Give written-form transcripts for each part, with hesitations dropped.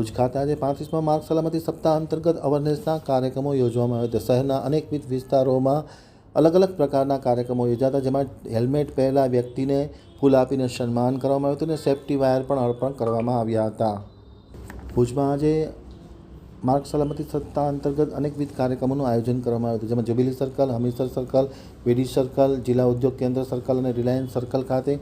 ભુજ ખાતે આજે 35મા માર્ગ સલામતી સપ્તાહ અંતર્ગત અવેરનેસના કાર્યક્રમો યોજવામાં આવ્યા હતા। શહેરના અનેકવિધ વિસ્તારોમાં અલગ અલગ પ્રકારના કાર્યક્રમો યોજાતા, જેમાં હેલ્મેટ પહેરેલા વ્યક્તિને ફૂલ આપીને સન્માન કરવામાં આવ્યું હતું અને સેફ્ટી વાયર પણ અર્પણ કરવામાં આવ્યા હતા। ભુજમાં આજે માર્ગ સલામતી સપ્તાહ અંતર્ગત અનેકવિધ કાર્યક્રમોનું આયોજન કરવામાં આવ્યું હતું, જેમાં જ્યુબિલી સર્કલ, હમીરસર સર્કલ, વીડી સર્કલ, જિલ્લા ઉદ્યોગ કેન્દ્ર સર્કલ અને રિલાયન્સ સર્કલ ખાતે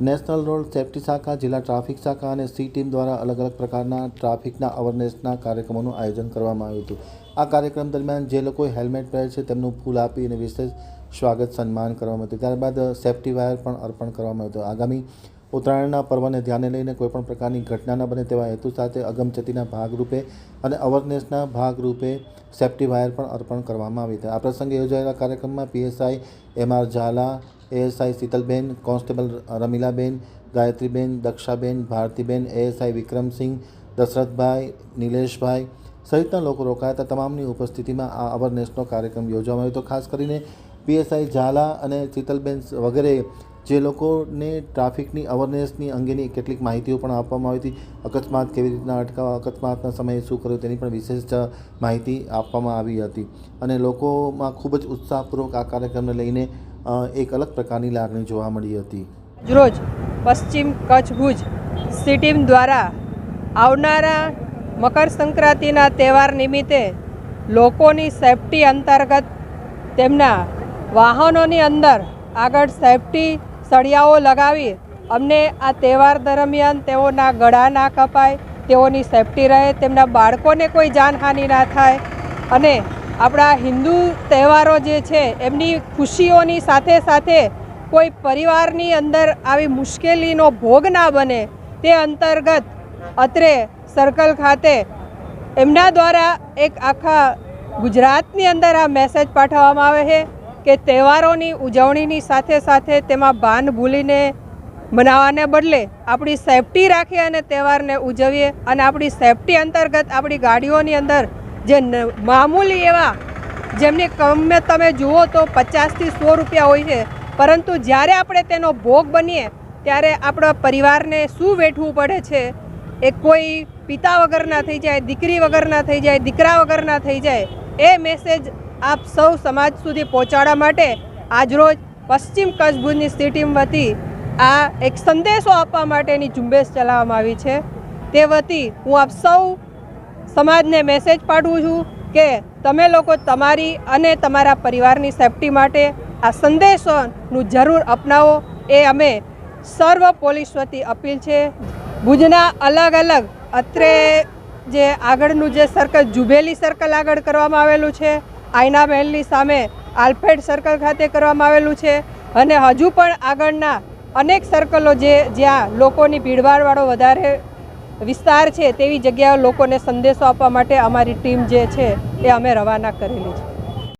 નેશનલ રોડ સેફ્ટી શાખા, જિલ્લા ટ્રાફિક શાખા અને સી ટીમ દ્વારા અલગ અલગ પ્રકારના ટ્રાફિકના અવેરનેસના કાર્યક્રમોનું આયોજન કરવામાં આવ્યું હતું। આ કાર્યક્રમ દરમિયાન જે લોકોએ હેલ્મેટ પહેરે છે તેમનું ફૂલ આપી અને વિશેષ સ્વાગત સન્માન કરવામાં આવ્યું। ત્યારબાદ સેફ્ટી વાયર પણ અર્પણ કરવામાં આવ્યું હતું। આગામી ઉત્તરાયણના પર્વને ધ્યાને લઈને કોઈપણ પ્રકારની ઘટના ન બને તેવા હેતુ સાથે અગમચેતીના ભાગરૂપે અને અવેરનેસના ભાગરૂપે સેફ્ટી વાયર પણ અર્પણ કરવામાં આવી હતી। આ પ્રસંગે યોજાયેલા કાર્યક્રમમાં પીએસઆઈ એમ.આર. ઝાલા, એએસઆઈ શીતલબેન, કોન્સ્ટેબલ રમીલાબેન, ગાયત્રીબેન, દક્ષાબેન, ભારતીબેન, એએસઆઈ વિક્રમસિંહ, દશરથભાઈ, નિલેશભાઈ સહિતના લોકો રોકાયા હતા। તમામની ઉપસ્થિતિમાં આ અવેરનેસનો કાર્યક્રમ યોજવામાં આવ્યો હતો। ખાસ કરીને પીએસઆઈ ઝાલા અને શીતલબેન વગેરે જે લોકોને ટ્રાફિકની અવેરનેસની અંગેની કેટલીક માહિતીઓ પણ આપવામાં આવી હતી। અકસ્માત કેવી રીતના અટકાવવા, અકસ્માતના સમયે શું કરવું તેની પણ વિશેષ માહિતી આપવામાં આવી હતી અને લોકોમાં ખૂબ જ ઉત્સાહપૂર્વક આ કાર્યક્રમને લઈને એક અલગ પ્રકારની લાગણી જોવા મળી હતી। રોજ પશ્ચિમ કચ્છ ભુજ સી ટીમ દ્વારા આવનારા મકર સંક્રાંતિના તહેવાર નિમિત્તે લોકોની સેફ્ટી અંતર્ગત તેમના વાહનોની અંદર આગળ સેફ્ટી સળિયાઓ લગાવી અમને આ તહેવાર દરમિયાન તેઓના ગળા ના કપાય, તેઓની સેફ્ટી રહે, તેમના બાળકોને કોઈ જાનહાનિ ના થાય અને આપણા હિન્દુ તહેવારો જે છે એમની ખુશીઓની સાથે સાથે કોઈ પરિવારની અંદર આવી મુશ્કેલીનો ભોગ ના બને તે અંતર્ગત અત્રે સર્કલ ખાતે એમના દ્વારા એક આખા ગુજરાતની અંદર આ મેસેજ પાઠવવામાં આવે છે કે તહેવારોની ઉજવણીની સાથે સાથે તેમાં ભાન ભૂલીને મનાવવાને બદલે આપણી સેફ્ટી રાખીએ અને તહેવારને ઉજવીએ અને આપણી સેફ્ટી અંતર્ગત આપણી ગાડીઓની અંદર જે મામૂલી એવા જેમની કિંમત તમે જુઓ તો 50 થી 100 રૂપિયા હોય છે, પરંતુ જ્યારે આપણે તેનો ભોગ બનીએ ત્યારે આપણા પરિવારને શું વેઠવું પડે છે, એ કોઈ પિતા વગરના થઈ જાય, દીકરી વગરના થઈ જાય, દીકરા વગરના થઈ જાય, એ મેસેજ આપ સૌ સમાજ સુધી પહોંચાડવા માટે આજરોજ પશ્ચિમ કચ્છ ભુજની સી ટીમ વતી આ એક સંદેશો આપવા માટેની ઝુંબેશ ચલાવવામાં આવી છે। તે વતી હું આપ સૌ સમાજને મેસેજ પાઠવું છું કે તમે લોકો તમારી અને તમારા પરિવારની સેફ્ટી માટે આ સંદેશોનું જરૂર અપનાવો, એ અમે સર્વ પોલીસ વતી અપીલ છે। ભુજના અલગ અલગ અત્રે જે આગળનું જે સર્કલ જ્યુબિલી સર્કલ આગળ કરવામાં આવેલું છે, આઈના મહેલની સામે આલ્ફ્રેડ સર્કલ ખાતે કરવામાં આવેલું છે અને હજુ પણ આગળના અનેક સર્કલો જ્યાં લોકોની ભીડભાડવાળો વધારે વિસ્તાર છે તેવી જગ્યાએ લોકોને સંદેશો આપવા માટે અમારી ટીમ જે છે એ અમે રવાના કરેલી છે।